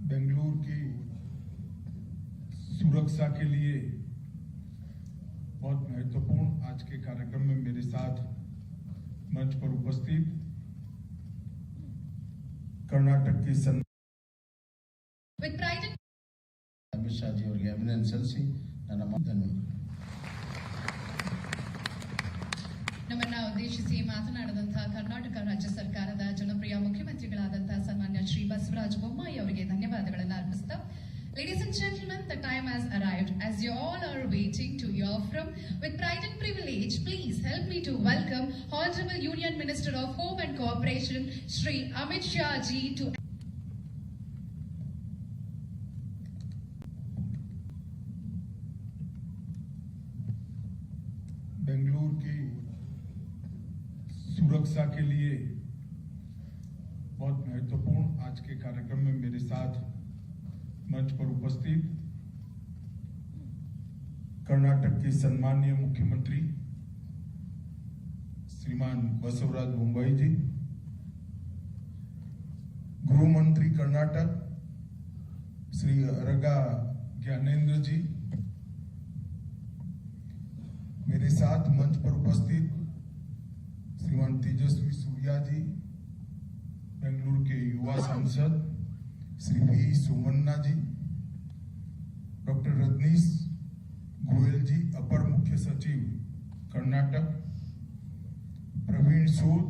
बेंगलुरु की सुरक्षा के लिए बहुत महत्वपूर्ण आज के कार्यक्रम में मेरे साथ मंच पर उपस्थित कर्नाटक की ಅಮಿತ್ ಶಾ ಜಿ ಅವರಿಗೆ ಅಭಿನಂದನೆ ಸಲ್ಲಿಸಿ ನನ್ನ ಧನ್ಯವಾದ. ನಮ್ಮನ್ನ ಉದ್ದೇಶಿಸಿ ಮಾತನಾಡಿದಂತಹ ಕರ್ನಾಟಕ ರಾಜ್ಯ ಸರ್ಕಾರದ ಜನಪ್ರಿಯ ಮುಖ್ಯಮಂತ್ರಿಗಳಾದಂತಹ ಸನ್ಮಾನ್ಯ ಶ್ರೀ ಬಸವರಾಜ ಬೊಮ್ಮಾಯಿ ಅವರಿಗೆ ಧನ್ಯವಾದಗಳನ್ನು ಅರ್ಪಿಸುತ್ತಾ, Ladies and gentlemen, the time has arrived as you all are waiting to hear from. With pride and privilege, please help me to welcome Honorable Union Minister of Home and Cooperation, Shri Amit Shah ji to Bengaluru की सुरक्षा के लिए बहुत महत्वपूर्ण आज के कार्यक्रम में मेरे साथ मंच पर उपस्थित कर्नाटक के सम्माननीय मुख्यमंत्री श्रीमान बसवराज बोम्माई जी, गृह मंत्री कर्नाटक श्री अरगा ज्ञानेंद्र जी, मेरे साथ मंच पर उपस्थित श्रीमान तेजस्वी सूर्या जी, बेंगलुरु के युवा सांसद श्री वी सोमन्ना जी, डॉक्टर रजनीश गोयल जी, अपर मुख्य सचिव कर्नाटक, प्रवीण सूद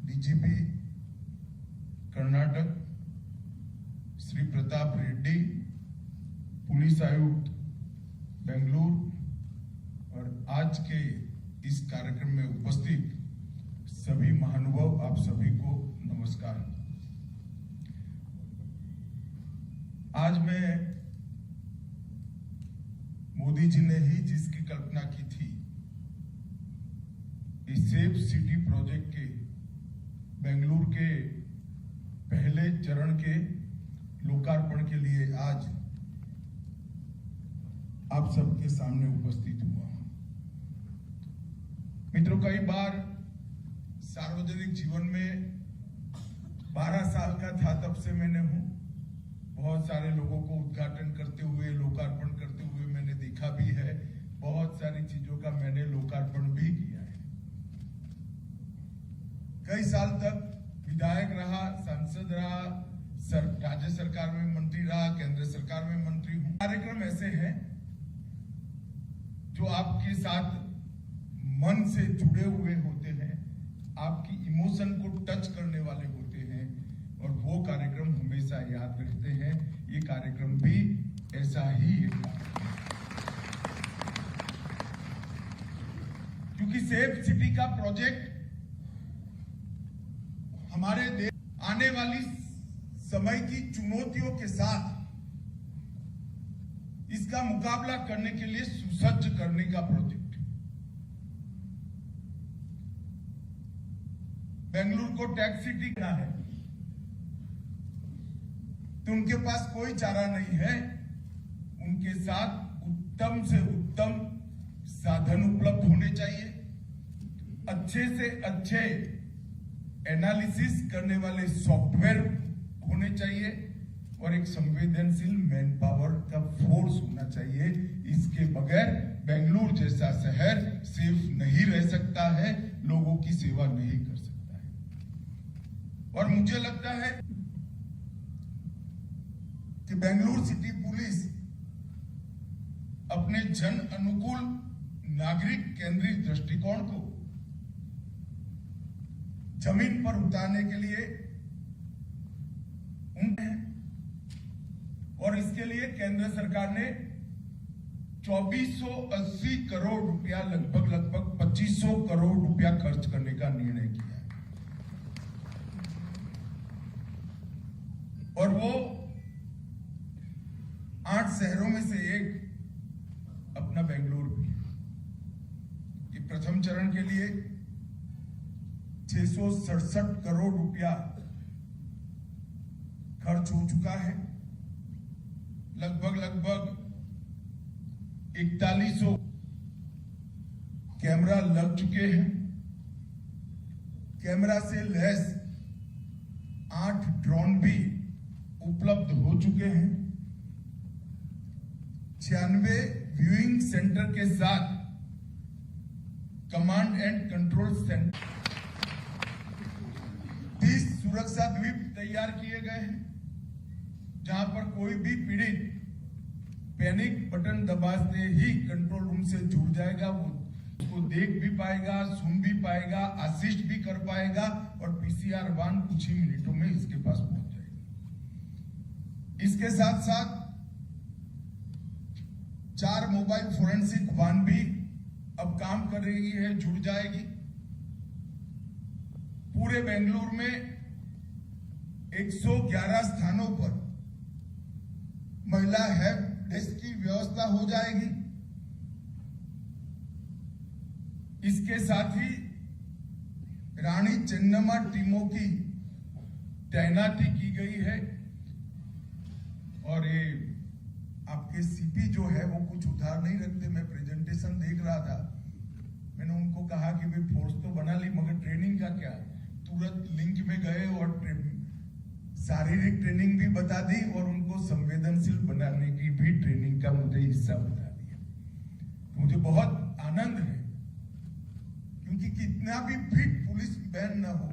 डीजीपी कर्नाटक, श्री प्रताप रेड्डी पुलिस आयुक्त बेंगलुरु, और आज के इस कार्यक्रम में उपस्थित सभी महानुभाव, आप सभी को नमस्कार। आज मैं मोदी जी ने ही जिसकी कल्पना की थी, इस सेफ सिटी प्रोजेक्ट के बेंगलुरु के पहले चरण के लोकार्पण के लिए आज आप सबके सामने उपस्थित हुआ। मित्रों, कई बार सार्वजनिक जीवन में 12 साल का था तब से मैंने हूं, बहुत सारे लोगों को उद्घाटन करते हुए, लोकार्पण करते हुए मैंने देखा भी है, बहुत सारी चीजों का मैंने लोकार्पण भी किया है। कई साल तक विधायक रहा, सांसद रहा, राज्य सरकार में मंत्री रहा, केंद्र सरकार में मंत्री हूं। कार्यक्रम ऐसे हैं जो आपके साथ मन से जुड़े हुए होते हैं, आपकी इमोशन को टच करने वाले होते हैं, और वो कार्यक्रम हमेशा याद रखते हैं। ये कार्यक्रम भी ऐसा ही है, क्योंकि सेफ सिटी का प्रोजेक्ट हमारे देश आने वाली समय की चुनौतियों के साथ इसका मुकाबला करने के लिए सुसज्ज करने का प्रोजेक्ट। बेंगलुरु को टैक्स सिटी का है तो उनके पास कोई चारा नहीं है, उनके साथ उत्तम से उत्तम साधन उपलब्ध होने चाहिए, अच्छे से अच्छे एनालिसिस करने वाले सॉफ्टवेयर होने चाहिए, और एक संवेदनशील मैन पावर का फोर्स होना चाहिए। इसके बगैर बेंगलुरु जैसा शहर सेफ नहीं रह सकता है, लोगों की सेवा नहीं कर सकता है। और मुझे लगता है कि बेंगलुरु सिटी पुलिस अपने जन अनुकूल नागरिक केंद्रित दृष्टिकोण को जमीन पर उतारने के लिए और इसके लिए केंद्र सरकार ने 2480 करोड़ रुपया, लगभग 2500 करोड़ रुपया खर्च करने का निर्णय किया है। और वो 8 शहरों में से एक अपना बेंगलुरु भी है। कि प्रथम चरण के लिए 667 करोड़ रुपया खर्च हो चुका है, लगभग 4100 कैमरा लग चुके हैं, कैमरा से लैस 8 ड्रोन भी उपलब्ध हो चुके हैं। 96 व्यूइंग सेंटर के साथ कमांड एंड कंट्रोल सेंटर, 30 सुरक्षा द्वीप तैयार किए गए हैं, जहां पर कोई भी पीड़ित पैनिक बटन दबाते ही कंट्रोल रूम से जुड़ जाएगा, वो उसको देख भी पाएगा, सुन भी पाएगा, असिस्ट भी कर पाएगा और पीसीआर वाहन कुछ ही मिनटों में इसके पास पहुंच जाएगा। इसके साथ साथ 4 मोबाइल फोरेंसिक वाहन भी अब काम कर रही है, जुड़ जाएगी। पूरे बेंगलुरु में 111 स्थानों पर महिला हेल्प डेस्क की व्यवस्था हो जाएगी। इसके साथ ही रानी चेन्नम्मा टीमों की तैनाती की गई है और ये आपके सीपी जो है वो कुछ उधार नहीं रखते। मैं प्रेजेंटेशन देख रहा था, मैंने उनको कहा कि भाई फोर्स तो बना ली मगर ट्रेनिंग का क्या। तुरंत लिंक में गए और शारीरिक ट्रेनिंग भी बता दी और उनको संवेदनशील बनाने की भी ट्रेनिंग का मुझे हिस्सा बता दिया। तो मुझे बहुत आनंद है, क्योंकि कितना भी फिट पुलिस बहन न हो,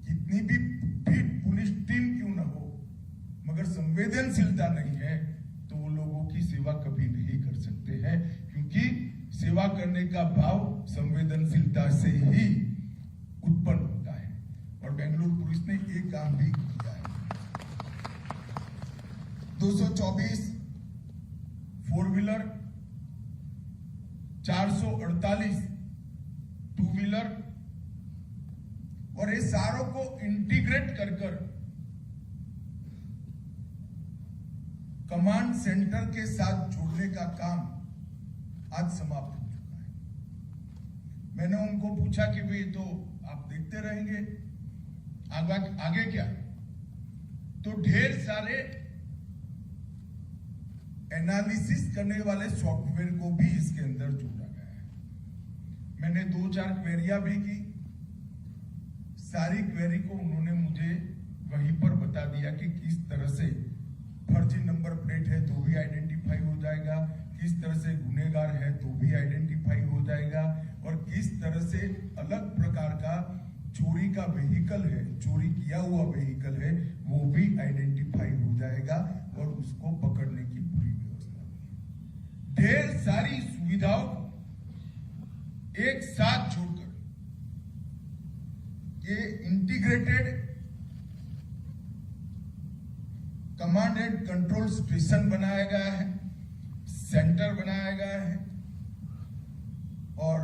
कितनी भी फिट पुलिस टीम क्यों न हो, मगर संवेदनशीलता नहीं है तो वो लोगों की सेवा कभी नहीं कर सकते हैं, क्योंकि सेवा करने का भाव संवेदनशीलता से ही उत्पन्न होता है। और बेंगलुरु पुलिस ने एक काम भी किया है। 224 4 व्हीलर, 448 2 व्हीलर और ये सारों को इंटीग्रेट कर कमांड सेंटर के साथ जोड़ने का काम आज समाप्त हो चुका है। मैंने उनको पूछा कि भाई तो आप देखते रहेंगे, आगे क्या? तो ढेर सारे एनालिसिस करने वाले सॉफ्टवेयर को भी इसके अंदर जोड़ा गया है। मैंने 2-4 क्वेरियां भी की, सारी क्वेरी को उन्होंने मुझे वहीं पर बता दिया कि किस तरह से फर्जी नंबर प्लेट है तो भी आइडेंटिफाई हो जाएगा, किस तरह से गुनहगार है तो भी आइडेंटिफाई हो जाएगा, और किस तरह से अलग प्रकार का चोरी का व्हीकल है, चोरी किया हुआ व्हीकल है, वो भी आइडेंटिफाई हो जाएगा और उसको पकड़ने की पूरी व्यवस्था है। ढेर सारी सुविधाओं को एक साथ जोड़कर ये integrated command and control station बनाया गया है, सेंटर बनाया गया है। और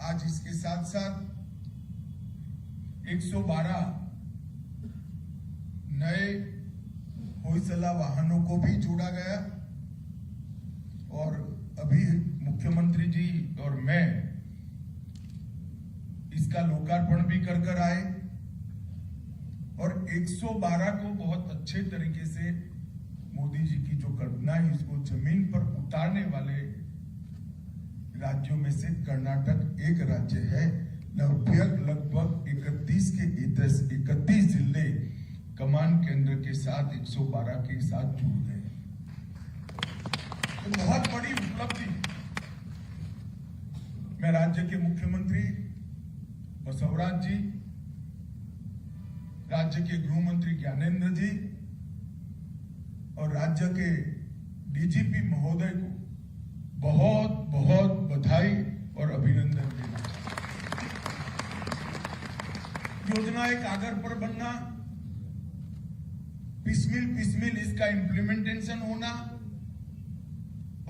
आज इसके साथ साथ 112 नए होइसला वाहनों को भी जोड़ा गया। और अभी मुख्यमंत्री जी और मैं इसका लोकार्पण भी कर आए और 112 को बहुत अच्छे तरीके से मोदी जी की जो कल्पना है, इसको जमीन पर उतारने वाले राज्यों में से कर्नाटक एक राज्य है। लगभग 31 जिले कमांड केंद्र के साथ 112 के साथ जुड़ गए। तो बहुत बड़ी उपलब्धि। मैं राज्य के मुख्यमंत्री बसवराज जी, राज्य के गृह मंत्री ज्ञानेंद्र जी और राज्य के डीजीपी महोदय को बहुत बहुत बधाई और अभिनंदन देना चाहता हूं। योजना एक आगर पर बनना, पिसमिल इसका इम्प्लीमेंटेशन होना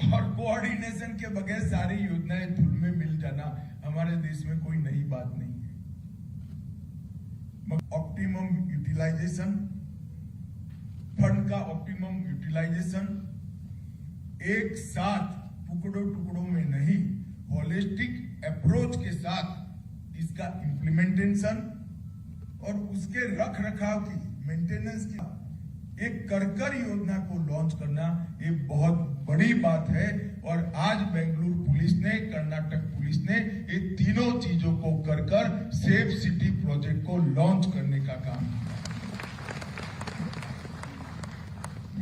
और कोऑर्डिनेशन के बगैर सारी योजनाएं धुल में मिल जाना हमारे देश में कोई नई बात नहीं है। ऑप्टिमम यूटिलाइजेशन, फंड का ऑप्टिमम यूटिलाइजेशन, एक साथ टुकड़ों में नहीं, होलिस्टिक अप्रोच के साथ इसका इम्प्लीमेंटेशन और उसके रख रखाव की, मेंटेनेंस की एक कर योजना को लॉन्च करना, ये बहुत बड़ी बात है। और आज बेंगलुरु पुलिस ने, कर्नाटक पुलिस ने ये तीनों चीजों को कर सेफ सिटी प्रोजेक्ट को लॉन्च करने का काम किया।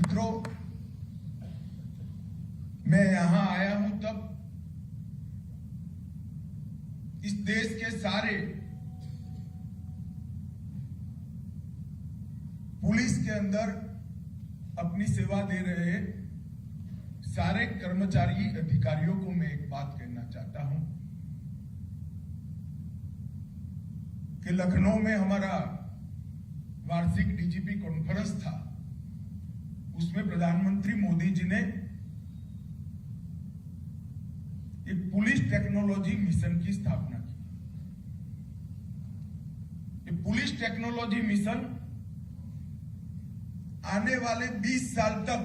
मित्रों, मैं यहां आया हूं तब इस देश के सारे पुलिस के अंदर अपनी सेवा दे रहे सारे कर्मचारी अधिकारियों को मैं एक बात कहना चाहता हूं कि लखनऊ में हमारा वार्षिक डीजीपी कॉन्फ्रेंस था। उसमें प्रधानमंत्री मोदी जी ने एक पुलिस टेक्नोलॉजी मिशन की स्थापना की। ये पुलिस टेक्नोलॉजी मिशन आने वाले 20 साल तक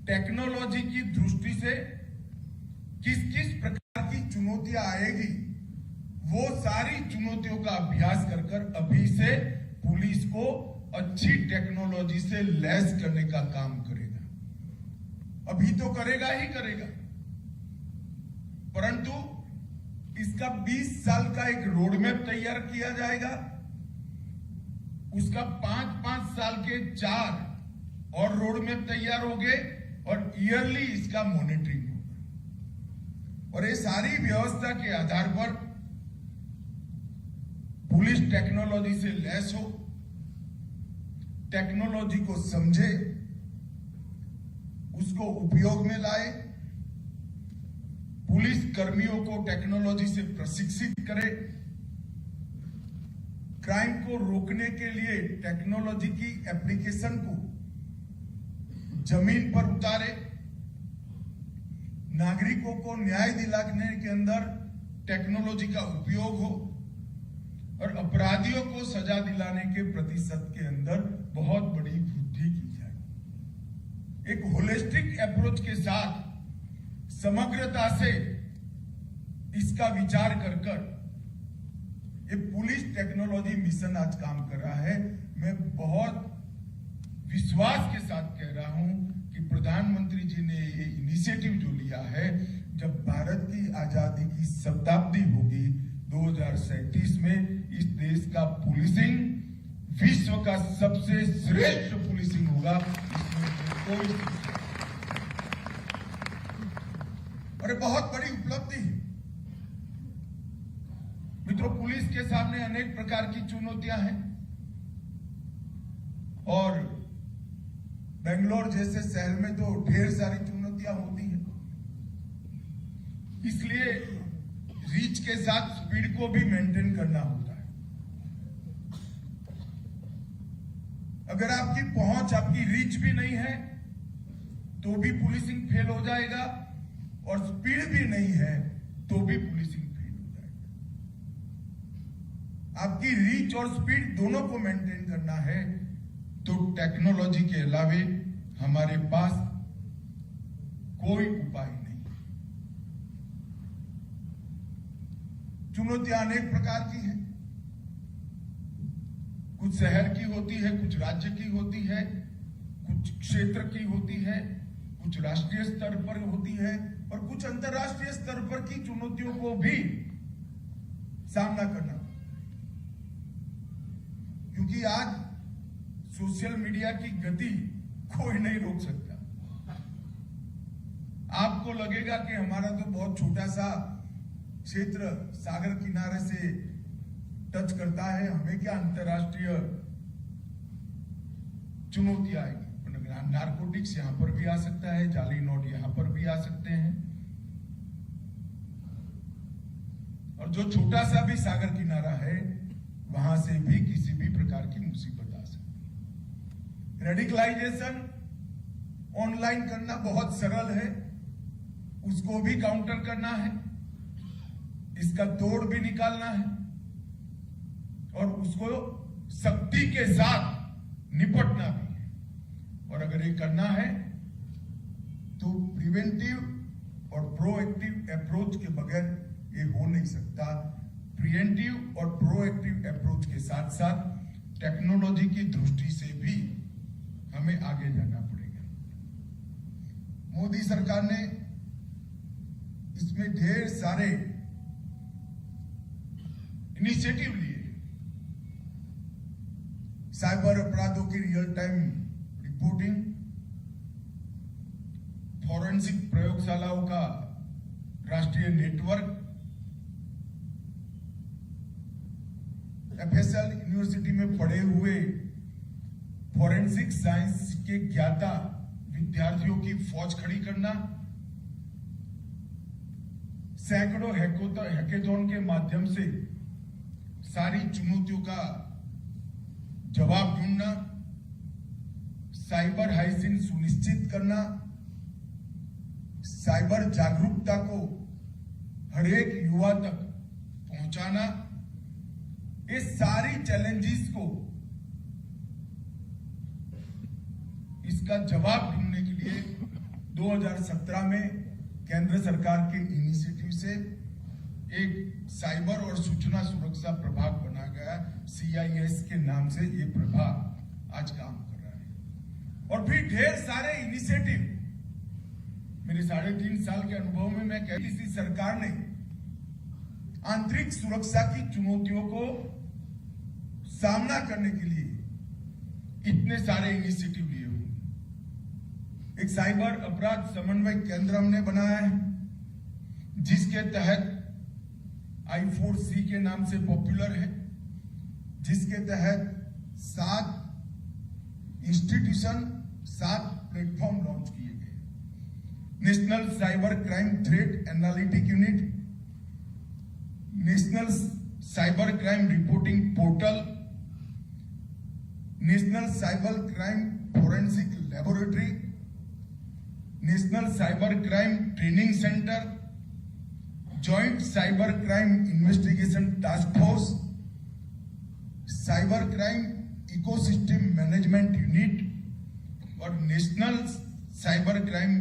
टेक्नोलॉजी की दृष्टि से किस किस प्रकार की चुनौतियां आएगी, वो सारी चुनौतियों का अभ्यास कर अभी से पुलिस को अच्छी टेक्नोलॉजी से लैस करने का काम करेगा। अभी तो करेगा ही करेगा, परंतु इसका 20 साल का एक रोडमैप तैयार किया जाएगा। उसका 5-5 साल के 4 और रोडमैप तैयार हो गए और ईयरली इसका मॉनिटरिंग होगा। और ये सारी व्यवस्था के आधार पर पुलिस टेक्नोलॉजी से लैस हो, टेक्नोलॉजी को समझे, उसको उपयोग में लाए, पुलिस कर्मियों को टेक्नोलॉजी से प्रशिक्षित करे, क्राइम को रोकने के लिए टेक्नोलॉजी की एप्लीकेशन को जमीन पर उतारे, नागरिकों को न्याय दिलाने के अंदर टेक्नोलॉजी का उपयोग हो और अपराधियों को सजा दिलाने के प्रतिशत के अंदर बहुत बड़ी वृद्धि की जाए। एक होलिस्टिक अप्रोच के साथ समग्रता से इसका विचार कर ये पुलिस टेक्नोलॉजी मिशन आज काम कर रहा है। मैं बहुत विश्वास के साथ कह रहा हूं कि प्रधानमंत्री जी ने ये इनिशिएटिव जो लिया है, जब भारत की आजादी की शताब्दी होगी 2037 में, इस देश का पुलिसिंग विश्व का सबसे श्रेष्ठ पुलिसिंग होगा। इसमें कोई और बहुत बड़ी उपलब्धि है मित्रों। पुलिस के सामने अनेक प्रकार की चुनौतियां हैं और बेंगलोर जैसे शहर में तो ढेर सारी चुनौतियां होती हैं। इसलिए रीच के साथ स्पीड को भी मेंटेन करना होता है। अगर आपकी पहुंच, आपकी रीच भी नहीं है तो भी पुलिसिंग फेल हो जाएगा और स्पीड भी नहीं है तो भी पुलिसिंग फेल हो जाएगा। आपकी रीच और स्पीड दोनों को मेंटेन करना है तो टेक्नोलॉजी के अलावे हमारे पास कोई उपाय नहीं। चुनौतियां अनेक प्रकार की हैं। कुछ शहर की होती है, कुछ राज्य की होती है, कुछ क्षेत्र की होती है, कुछ राष्ट्रीय स्तर पर होती है और कुछ अंतर्राष्ट्रीय स्तर पर की चुनौतियों को भी सामना करना। क्योंकि आज सोशल मीडिया की गति कोई नहीं रोक सकता। आपको लगेगा कि हमारा तो बहुत छोटा सा क्षेत्र सागर किनारे से टच करता है, हमें क्या अंतर्राष्ट्रीय चुनौती आएगी। नारकोटिक्स यहां पर भी आ सकता है, जाली नोट यहां पर भी आ सकते हैं और जो छोटा सा भी सागर किनारा है वहां से भी किसी भी प्रकार की मुसीबत आ सकती है। रेडिकलाइजेशन ऑनलाइन करना बहुत सरल है, उसको भी काउंटर करना है, इसका तोड़ भी निकालना है और उसको सख्ती के साथ निपटना भी है। और अगर ये करना है तो प्रिवेंटिव और प्रोएक्टिव अप्रोच के बगैर ये हो नहीं सकता। प्रिवेंटिव और प्रोएक्टिव अप्रोच के साथ साथ टेक्नोलॉजी की दृष्टि से भी हमें आगे जाना पड़ेगा। मोदी सरकार ने इसमें ढेर सारे इनिशिएटिव लिए। साइबर अपराधों की रियल टाइम रिपोर्टिंग, फॉरेंसिक प्रयोगशालाओं का राष्ट्रीय नेटवर्क, एफएसएल यूनिवर्सिटी में पढ़े हुए फॉरेंसिक साइंस के ज्ञाता विद्यार्थियों की फौज खड़ी करना, सैकड़ों हैकेथॉन के माध्यम से सारी चुनौतियों का जवाब ढूंढना, साइबर हाइजीन सुनिश्चित करना, साइबर जागरूकता को हर एक युवा तक पहुंचाना, ये सारी चैलेंजेस को इसका जवाब ढूंढने के लिए 2017 में केंद्र सरकार के इनिशिएटिव से एक साइबर और सूचना सुरक्षा प्रभाग बना गया, CIS के नाम से ये प्रभाग आज काम कर रहा है। और फिर ढेर सारे इनिशिएटिव, मेरे 3.5 साल के अनुभव में मैं कह, किसी सरकार ने आंतरिक सुरक्षा की चुनौतियों को सामना करने के लिए इतने सारे इनिशिएटिव लिए हुए। एक साइबर अपराध समन्वय केंद्र हमने बनाया है, जिसके तहत I4C के नाम से पॉपुलर है, जिसके तहत 7 इंस्टीट्यूशन, 7 प्लेटफॉर्म लॉन्च किए गए। National cyber crime threat analytic unit, national cyber crime reporting portal, national cyber crime forensic laboratory, national cyber crime training centre, joint cyber crime investigation task force, cyber crime ecosystem management unit और national cyber crime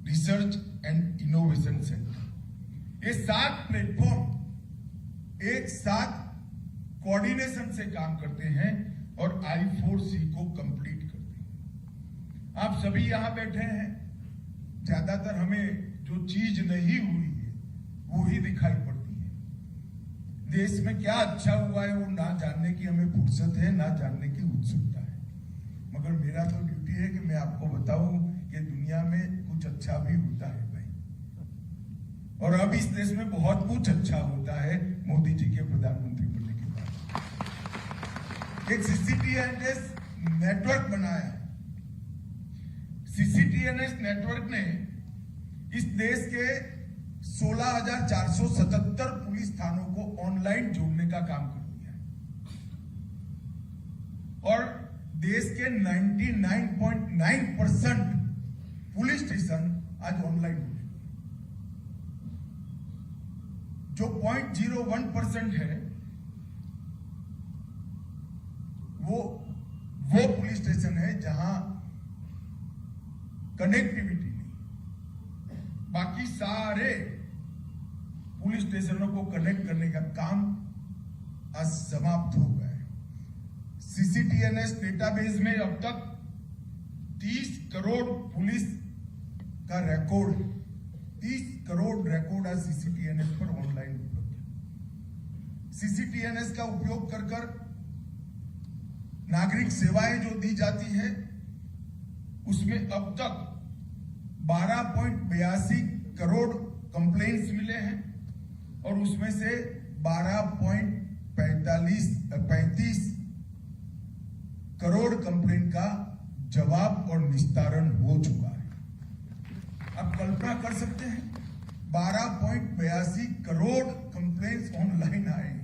research and innovation centre. ये 7 platform एक साथ coordination से काम करते हैं और I4C को कंप्लीट करते हैं। आप सभी यहां बैठे हैं, ज्यादातर हमें जो चीज नहीं हुई है वो ही दिखाई पड़ती है। देश में क्या अच्छा हुआ है वो ना जानने की हमें फुर्सत है, ना जानने की उत्सुकता है। मगर मेरा तो ड्यूटी है कि मैं आपको बताऊं कि दुनिया में कुछ अच्छा भी होता है भाई, और अब इस देश में बहुत कुछ अच्छा होता है मोदी जी के प्रधानमंत्री बनने के बाद। एक CCTNS नेटवर्क बनाया है। CCTNS नेटवर्क ने इस देश के 16,477 पुलिस थानों को ऑनलाइन जोड़ने का काम कर दिया है और देश के 99.9% पुलिस स्टेशन आज ऑनलाइन हो गए। जो 0.01% है वो पुलिस स्टेशन है जहां कनेक्टिविटी नहीं। बाकी सारे पुलिस स्टेशनों को कनेक्ट करने का काम आज समाप्त हो गया है। CCTNS डेटाबेस में अब तक 30 करोड़ पुलिस का रिकॉर्ड, 30 करोड़ रिकॉर्ड आज CCTNS पर ऑनलाइन उपलब्ध है। CCTNS का उपयोग कर नागरिक सेवाएं जो दी जाती है उसमें अब तक 12.82 करोड़ कंप्लेंट्स मिले हैं और उसमें से 12.35 करोड़ कंप्लेंट का जवाब और निस्तारण हो चुका है। आप कल्पना कर सकते हैं 12.82 करोड़ कंप्लेंट्स ऑनलाइन आए हैं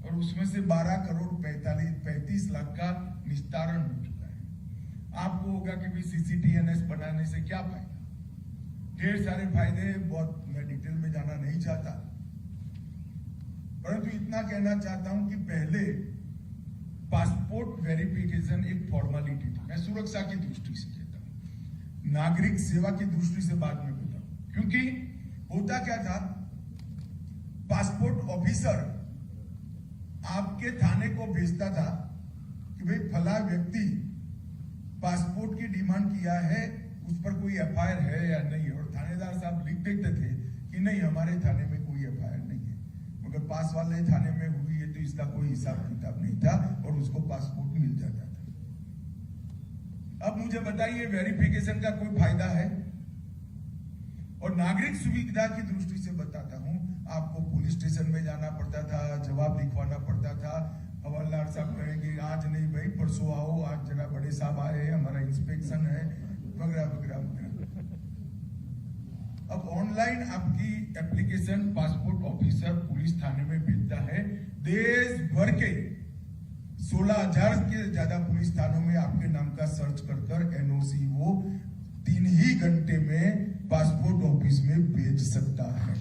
और उसमें से 12 करोड़ 35 लाख का निस्तारण हो चुका है। आपको होगा कि भी CCTNS बनाने से क्या फायदा? ढेर सारे फायदे, बहुत मैं डिटेल में जाना नहीं चाहता, परंतु इतना कहना चाहता हूं कि पहले पासपोर्ट वेरिफिकेशन एक फॉर्मेलिटी थी। मैं सुरक्षा की दृष्टि से कहता हूं, नागरिक सेवा की दृष्टि से बाद में बताऊं, क्योंकि होता क्या था, पासपोर्ट ऑफिसर आपके थाने को भेजता था कि भाई फला व्यक्ति पासपोर्ट की डिमांड किया है, उस पर कोई FIR है या नहीं, और थानेदार साहब लिख देते थे कि नहीं हमारे थाने में कोई FIR नहीं है, मगर पास वाले थाने में हुई है तो इसका कोई हिसाब किताब नहीं था और उसको पासपोर्ट मिल जाता था। अब मुझे बताइए वेरिफिकेशन का कोई फायदा है? और नागरिक सुविधा की दृष्टि से बताता हूं, आपको पुलिस स्टेशन में जाना पड़ता था, जवाब लिखवाना पड़ता था, हवलदार साहब कहेंगे आज नहीं भाई परसों आओ, आज जरा बड़े साहब आए, हमारा इंस्पेक्शन है, वगैरह वगैरह वगैरह। अब ऑनलाइन आपकी एप्लीकेशन पासपोर्ट ऑफिसर पुलिस थाने में भेजता है। देश भर के 16,000 के ज्यादा पुलिस थानों में आपके नाम का सर्च कर एनओसी वो 3 ही घंटे में पासपोर्ट ऑफिस में भेज सकता है।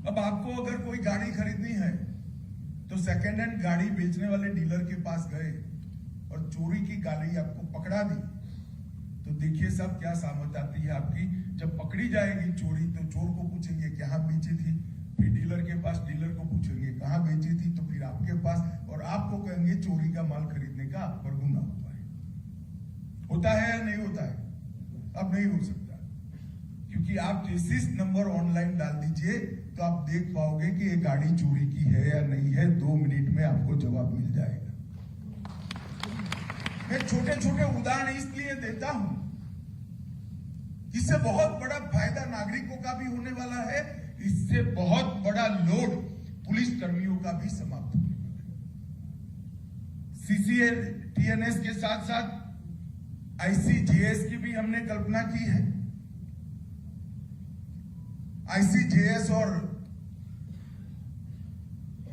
अब आपको अगर कोई गाड़ी खरीदनी है तो सेकेंड हैंड गाड़ी बेचने वाले डीलर के पास गए और चोरी की गाड़ी आपको पकड़ा दी, तो देखिए साहब क्या सामत आती है आपकी। जब पकड़ी जाएगी चोरी तो चोर को पूछेंगे कहां बेची थी, फिर डीलर के पास, डीलर को पूछेंगे कहां बेची थी, तो फिर आपके पास, और आपको कहेंगे चोरी का माल खरीदने का आप पर गुनाह हुआ है। होता है या नहीं होता है? अब नहीं हो सकता, क्योंकि आप चेसिस नंबर ऑनलाइन डाल दीजिए तो आप देख पाओगे कि ये गाड़ी चोरी की है या नहीं है। 2 मिनट में आपको जवाब मिल जाएगा। मैं छोटे छोटे उदाहरण इसलिए देता हूं, इससे बहुत बड़ा फायदा नागरिकों का भी होने वाला है, इससे बहुत बड़ा लोड पुलिस कर्मियों का भी समाप्त होने वाला है। सीसीटीएनएस के साथ साथ आईसीजेएस की भी हमने कल्पना की है। आईसीजेएस और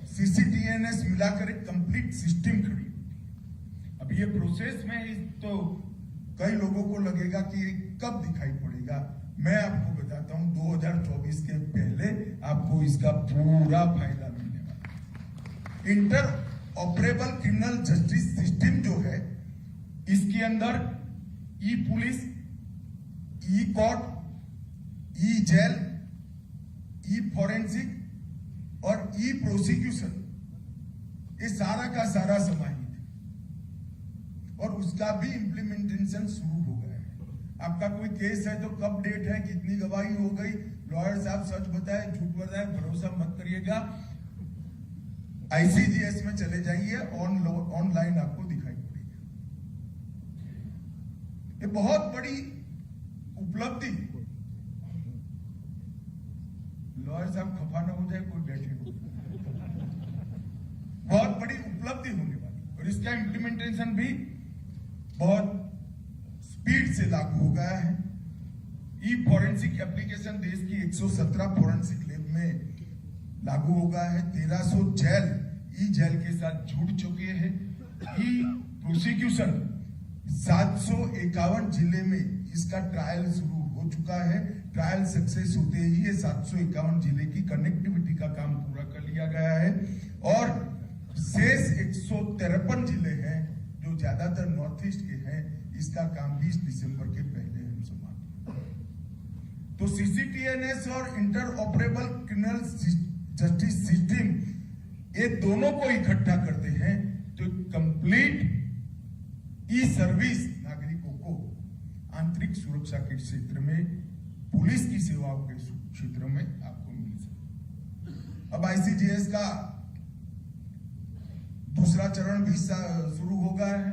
सीसीटीएनएस मिलाकर एक कंप्लीट सिस्टम खड़ी होती है। अब ये प्रोसेस में तो कई लोगों को लगेगा कि कब दिखाई पड़ेगा। मैं आपको बताता हूं 2024 के पहले आपको इसका पूरा फायदा मिलने वाला है। Inter operable criminal justice system जो है, इसके अंदर ई पुलिस, ई कोर्ट, ई जेल, ई फॉरेंसिक और ई प्रोसिक्यूशन, ये सारा का सारा समाहित है और उसका भी इंप्लीमेंटेशन शुरू हो गया है। आपका कोई केस है तो कब डेट है, कितनी गवाही हो गई, लॉयर साहब सच बताए झूठ बताए भरोसा मत करिएगा। आईसीजीएस में चले जाइए, ऑनलाइन आपको दिखाई पड़ेगा। ये बहुत बड़ी उपलब्धि। लॉयर साहब खफा ना हो जाए, कोई बैठे हो, बहुत बड़ी उपलब्धि होने वाली, और इसका इंप्लीमेंटेशन भी बहुत स्पीड से लागू हो गया है। ई फॉरेंसिक एप्लीकेशन देश की 117 फॉरेंसिक लैब में लागू हो गया है। 1300 जेल ई जेल के साथ जुड़ चुके हैं। ई प्रोसिक्यूशन 751 जिले में इसका ट्रायल शुरू हो चुका है। ट्रायल सक्सेस होते ही ये 751 जिले की कनेक्टिविटी का काम पूरा कर लिया गया है और शेष 153 जिले हैं जो ज्यादातर नॉर्थ ईस्ट के हैं, इसका काम 20 दिसंबर के पहले हम समाप्त। तो सीसीटीएनएस और inter operable criminal justice system, ये दोनों को इकट्ठा करते हैं तो कंप्लीट ई सर्विस नागरिकों को आंतरिक सुरक्षा के क्षेत्र में, पुलिस की सेवाओं के क्षेत्र में आपको मिल सके। अब आईसीजीएस का दूसरा चरण भी शुरू हो गया है।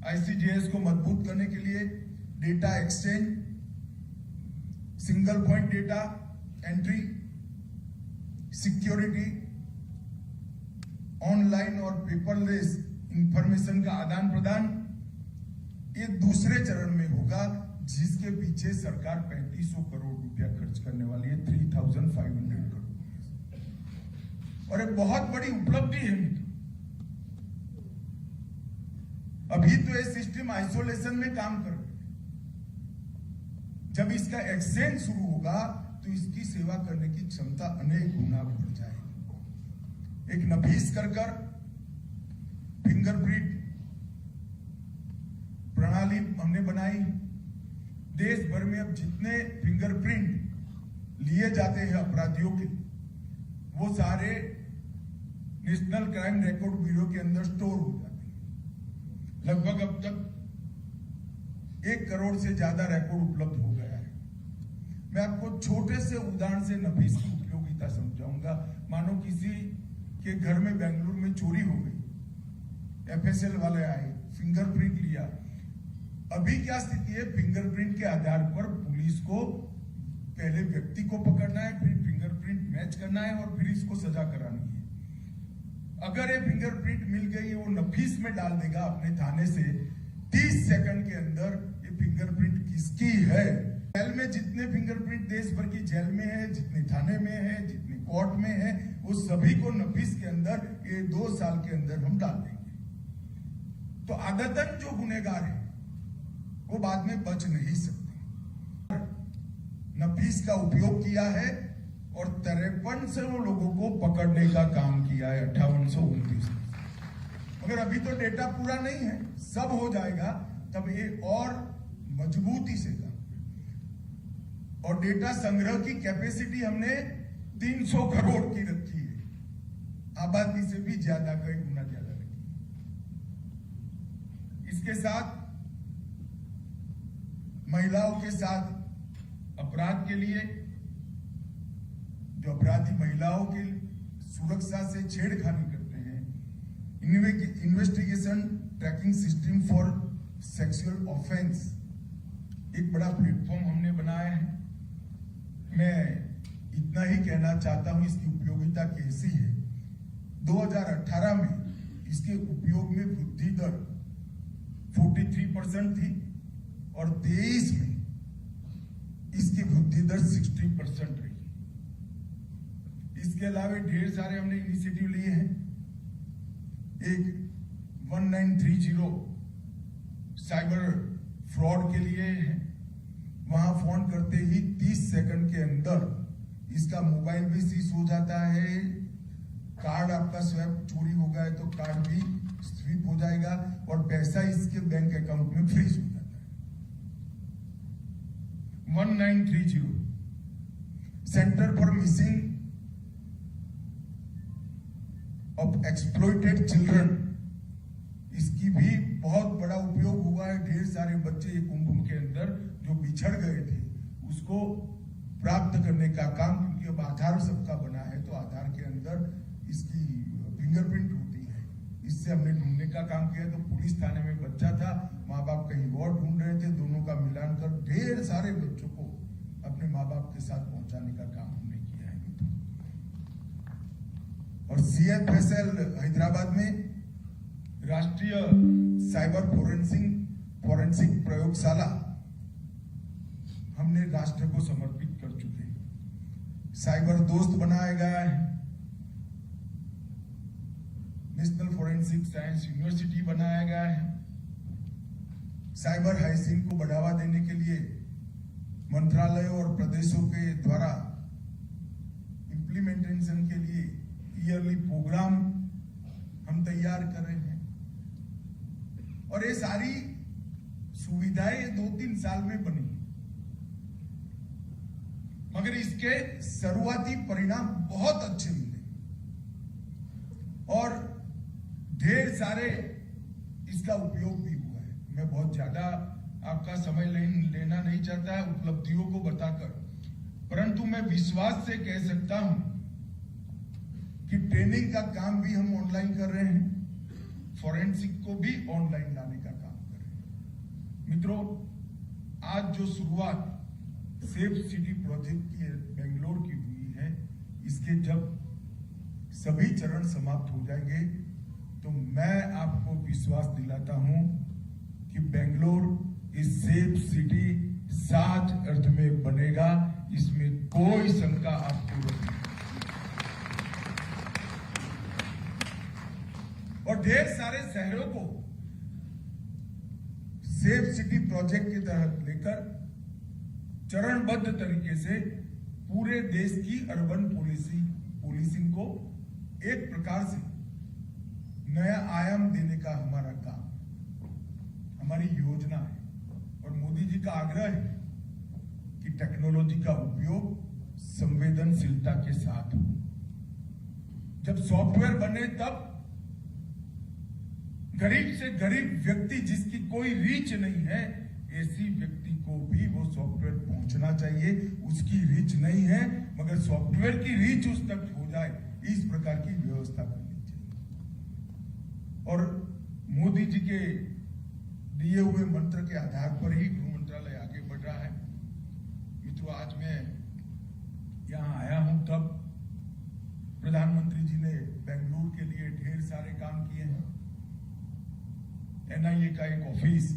आईसीजीएस को मजबूत करने के लिए data exchange, single point data entry, security, online और पेपरलेस इंफॉर्मेशन का आदान प्रदान, ये दूसरे चरण में होगा, जिसके पीछे सरकार 3500 करोड़ रुपया खर्च करने वाली है, 3500 करोड़। और एक बहुत बड़ी उपलब्धि है मित्र। अभी तो ये सिस्टम आइसोलेशन में काम कर रही है, जब इसका एक्सचेंज शुरू होगा तो इसकी सेवा करने की क्षमता अनेक गुना बढ़ जाएगी। एक नफीस कर फिंगरप्रिंट प्रणाली हमने बनाई। देश भर में अब जितने फिंगरप्रिंट लिए जाते हैं अपराधियों के, वो सारे नेशनल क्राइम रिकॉर्ड ब्यूरो के अंदर स्टोर हो जाते हैं। लगभग अब तक 1 करोड़ से ज्यादा रिकॉर्ड उपलब्ध हो गया है। मैं आपको छोटे से उदाहरण से नफीस की उपयोगिता समझाऊंगा। मानो किसी कि घर में बेंगलुरु में चोरी हो गई, एफएसएल वाले आए, फिंगरप्रिंट लिया। अभी क्या स्थिति है, फिंगरप्रिंट के आधार पर पुलिस को पहले व्यक्ति को पकड़ना है, फिर फिंगरप्रिंट मैच करना है और फिर इसको सजा करानी है। अगर ये फिंगरप्रिंट मिल गई, वो नफीस में डाल देगा अपने थाने से, 30 सेकंड के अंदर ये फिंगरप्रिंट किसकी है। जेल में जितने फिंगरप्रिंट देश भर की जेल में है, जितने थाने में है, जितने कोर्ट में है, वो सभी को नफीस के अंदर ये 2 साल के अंदर हम डाल देंगे। तो आदतन जो गुनहगार है वो बाद में बच नहीं सकते। नफीस का उपयोग किया है और 5300 लोगों को पकड़ने का काम किया है, 5829। मगर अभी तो डेटा पूरा नहीं है, सब हो जाएगा तब ये और मजबूती से काम। और डेटा संग्रह की कैपेसिटी हमने 300 करोड़ की रखी है, आबादी से भी ज्यादा, कई गुना ज्यादा रखी है। इसके साथ महिलाओं के साथ अपराध के लिए, जो अपराधी महिलाओं की सुरक्षा से छेड़खानी करते हैं, investigation tracking system for sexual offence एक बड़ा प्लेटफॉर्म हमने बनाया है। मैं इतना ही कहना चाहता हूं, इसकी उपयोगिता कैसी है। 2018 में इसके उपयोग में वृद्धि दर 43% थी और 23 में इसकी वृद्धि दर 60% रही। इसके अलावा ढेर सारे हमने इनिशिएटिव लिए हैं। एक 1930 साइबर फ्रॉड के लिए है, वहां फोन करते ही 30 सेकंड के अंदर इसका मोबाइल भी सीज हो जाता है, कार्ड आपका स्वैप चोरी हो गया है तो कार्ड भी स्वीप हो जाएगा और पैसा इसके बैंक अकाउंट में फ्रीज हो जाता है। 1930 centre for missing of exploited children, इसकी भी बहुत बड़ा उपयोग हुआ है। ढेर सारे बच्चे कुंभ के अंदर जो बिछड़ गए थे उसको प्राप्त करने का काम, क्योंकि अब आधार सबका बना है तो आधार के अंदर इसकी फिंगरप्रिंट होती है, इससे हमने ढूंढने का काम किया। तो पुलिस थाने में बच्चा था, माँ बाप कहीं और ढूंढ रहे थे, दोनों का मिलान कर ढेर सारे बच्चों को अपने माँ बाप के साथ पहुंचाने का काम हमने किया है। और CFSL हैदराबाद में राष्ट्रीय साइबर फोरेंसिक प्रयोगशाला हमने राष्ट्र को समर्पित कर चुके हैं। साइबर दोस्त बनाया गया है, नेशनल फोरेंसिक साइंस यूनिवर्सिटी बनाया गया है। साइबर हाइजीन को बढ़ावा देने के लिए मंत्रालय और प्रदेशों के द्वारा इम्प्लीमेंटेशन के लिए ईयरली प्रोग्राम हम तैयार कर रहे हैं और ये सारी सुविधाएं 2-3 साल में बनी, मगर इसके शुरुआती परिणाम बहुत अच्छे मिले और ढेर सारे इसका उपयोग भी हुआ है। मैं बहुत ज्यादा आपका समय लेना नहीं चाहता है उपलब्धियों को बताकर, परंतु मैं विश्वास से कह सकता हूं कि ट्रेनिंग का काम भी हम ऑनलाइन कर रहे हैं, फॉरेंसिक को भी ऑनलाइन लाने का काम कर रहे हैं। मित्रों, आज जो शुरुआत सेफ सिटी प्रोजेक्ट की बेंगलोर की हुई है, इसके जब सभी चरण समाप्त हो जाएंगे तो मैं आपको विश्वास दिलाता हूं कि बेंगलोर इस सेफ सिटी सच अर्थ में बनेगा, इसमें कोई शंका आपको नहीं। और ढेर सारे शहरों को सेफ सिटी प्रोजेक्ट के तहत लेकर चरणबद्ध तरीके से पूरे देश की अर्बन पुलिसिंग को एक प्रकार से नया आयाम देने का हमारा काम, हमारी योजना है। और मोदी जी का आग्रह है कि टेक्नोलॉजी का उपयोग संवेदनशीलता के साथ हो। जब सॉफ्टवेयर बने तब गरीब से गरीब व्यक्ति जिसकी कोई रीच नहीं है, ऐसी व्यक्ति को भी वो सॉफ्टवेयर पहुंचना चाहिए। उसकी रीच नहीं है मगर सॉफ्टवेयर की रीच उस तक हो जाए, इस प्रकार की व्यवस्था और मोदी जी के दिए हुए मंत्र के आधार पर ही गृह मंत्रालय आगे बढ़ रहा है। मित्रों, आज मैं यहां आया हूं तब प्रधानमंत्री जी ने बेंगलुरु के लिए ढेर सारे काम किए हैं। एनआईए का एक ऑफिस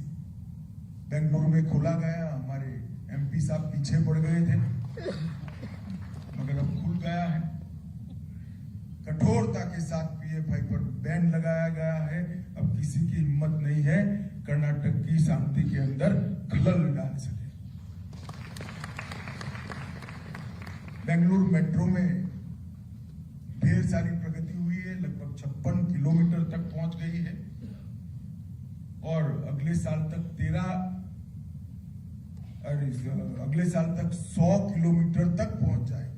बेंगलुरु में खोला गया। हमारे एमपी साहब पीछे पड़ गए थे, मगर अब खुल गया है। कठोरता के साथ पीएफआई पर बैन लगाया गया है। अब किसी की हिम्मत नहीं है कर्नाटक की शांति के अंदर खलल डाल सके। बेंगलुरु मेट्रो में ढेर सारी प्रगति हुई है, लगभग 56 किलोमीटर तक पहुंच गई है और अगले साल तक 100 किलोमीटर तक पहुंच जाएगी।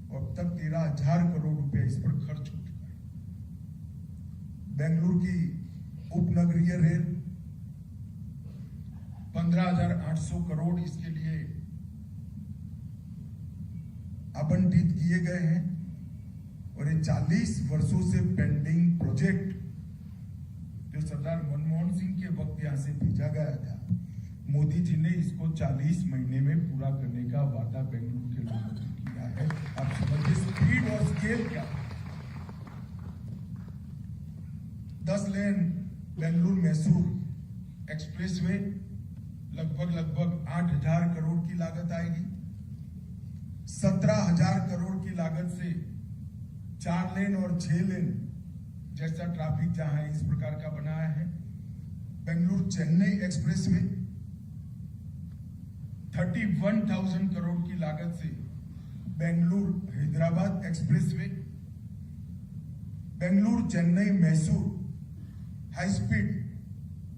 और अब तक 13,000 करोड़ रुपए इस पर खर्च हो चुका है। बेंगलुरु की उपनगरीय रेल 15,800 करोड़ इसके लिए आवंटित किए गए हैं और ये 40 वर्षों से पेंडिंग प्रोजेक्ट जो सरदार मनमोहन सिंह के वक्त यहां से भेजा गया था, मोदी जी ने इसको 40 महीने में पूरा करने का वादा बेंगलुरु के लोगों से किया है। आप समझिए स्पीड और स्केल क्या है। 10 लेन बेंगलुरु मैसूर एक्सप्रेसवे लगभग 8,000 करोड़ की लागत आएगी। 17,000 करोड़ की लागत से 4 लेन और 6 लेन जैसा ट्रैफिक जहां इस प्रकार का बनाया है। बेंगलुरु चेन्नई एक्सप्रेसवे 31,000 करोड़ की लागत से Bengaluru Hyderabad expressway, Bengaluru Chennai Mysore high speed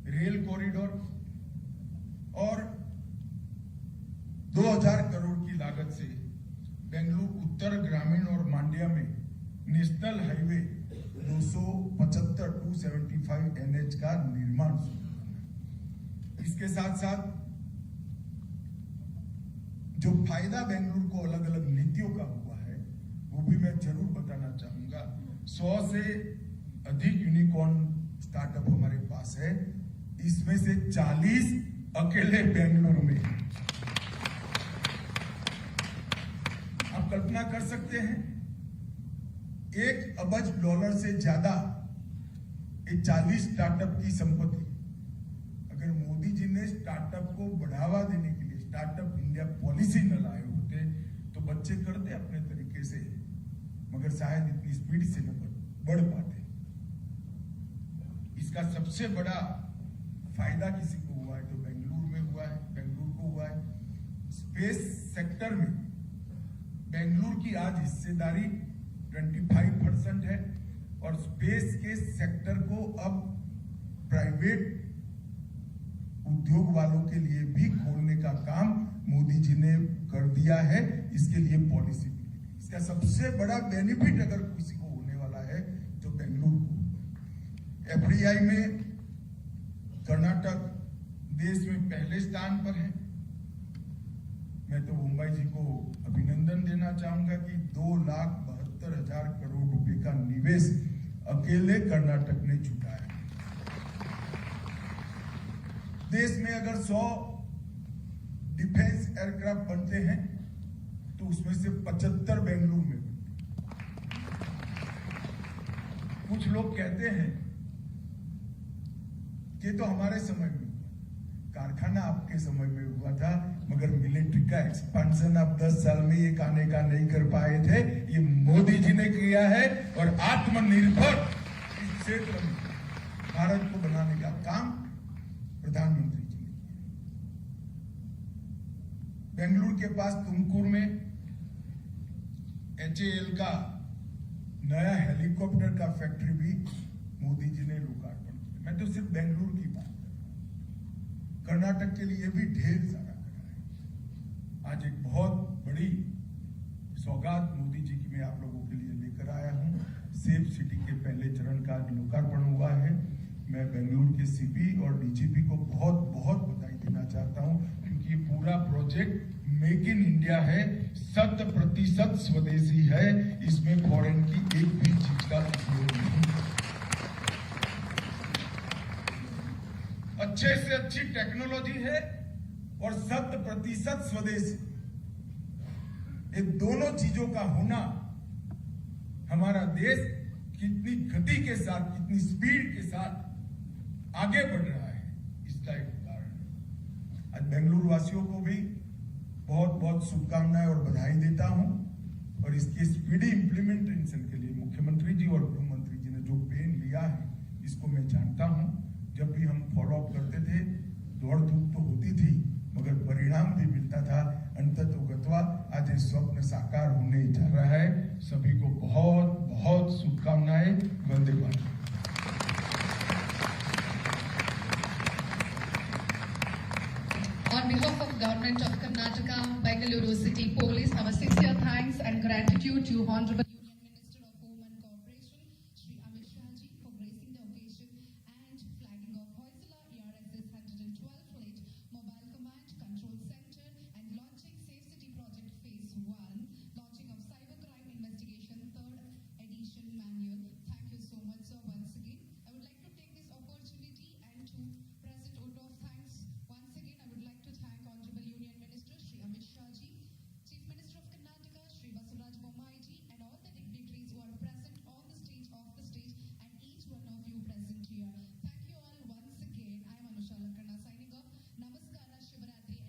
rail corridor और 2,000 करोड़ की लागत से बेंगलुरु उत्तर ग्रामीण और मांड्या में नेशनल हाईवे 275 NH का निर्माण। इसके साथ साथ जो फायदा बेंगलुरु को अलग अलग नीतियों का हुआ है वो भी मैं जरूर बताना चाहूंगा। 100 से अधिक यूनिकॉर्न स्टार्टअप हमारे पास है, इसमें से 40 अकेले बेंगलुरु में। आप कल्पना कर सकते हैं $1 अरब से ज्यादा ये 40 स्टार्टअप की संपत्ति। अगर मोदी जी ने स्टार्टअप को बढ़ावा देने के लिए स्टार्टअप इंडिया पॉलिसी न लाए होते तो बच्चे करते अपने तरीके से, मगर शायद इतनी स्पीड से न बढ़ पाते। इसका सबसे बड़ा फायदा किसी को हुआ है तो बेंगलुरु में हुआ है, बेंगलुरु को हुआ है। स्पेस सेक्टर में बेंगलुरु की आज हिस्सेदारी 25% है और स्पेस के सेक्टर को अब प्राइवेट उद्योग वालों के लिए भी खोलने का काम मोदी जी ने कर दिया है। इसके लिए पॉलिसी भी। इसका सबसे बड़ा बेनिफिट अगर किसी को होने वाला है तो बेंगलुरु को। एफडीआई में कर्नाटक देश में पहले स्थान पर है। मैं तो मुंबई जी को अभिनंदन देना चाहूंगा कि 2,72,000 करोड़ रुपए का निवेश अकेले कर्नाटक ने जुटाया। देश में अगर 100 डिफेंस एयरक्राफ्ट बनते हैं तो उसमें से 75 बेंगलुरु में बनते। कुछ लोग कहते हैं कि तो हमारे समय में कारखाना आपके समय में हुआ था, मगर मिलिट्री का एक्सपेंशन आप 10 साल में ये आने का नहीं कर पाए थे। ये मोदी जी ने किया है और आत्मनिर्भर इस क्षेत्र में भारत को बनाने का काम प्रधानमंत्री जी ने किया। बेंगलुरु के पास तुमकुर में HAL का नया हेलीकॉप्टर का फैक्ट्री भी मोदी जी ने लोकार्पण किया। मैं तो सिर्फ बेंगलुरु की बात कर रहा हूं, कर्नाटक के लिए भी ढेर सारा करा है। आज एक बहुत बड़ी सौगात मोदी जी की मैं आप लोगों के लिए लेकर आया हूं। सेफ सिटी के पहले चरण का लोकार्पण हुआ है। मैं बेंगलुरु के सीपी और डीजीपी को बहुत बहुत बधाई देना चाहता हूं, क्योंकि ये पूरा प्रोजेक्ट मेक इन इंडिया है, 100% स्वदेशी है। इसमें फॉरेन की एक भी चीज का उपयोग नहीं। अच्छे से अच्छी टेक्नोलॉजी है और 100% स्वदेशी। ये दोनों चीजों का होना हमारा देश कितनी गति के साथ, कितनी स्पीड के साथ आगे बढ़ रहा है, इसका एक उदाहरण है। आज बेंगलुरु वासियों को भी बहुत बहुत शुभकामनाएं और बधाई देता हूं और इसके स्पीडी इंप्लीमेंटेशन के लिए मुख्यमंत्री जी और गृह मंत्री जी ने जो पेन लिया है, इसको मैं जानता हूं। जब भी हम फॉलो अप करते थे, दौड़ धूप तो होती थी मगर परिणाम भी मिलता था। अंततोगत्वा आज ये स्वप्न साकार होने जा रहा है। सभी को बहुत बहुत शुभकामनाएं। Vande Mataram. On behalf of Government of Karnataka, Bengaluru City Police, our sincere thanks and gratitude to Honorable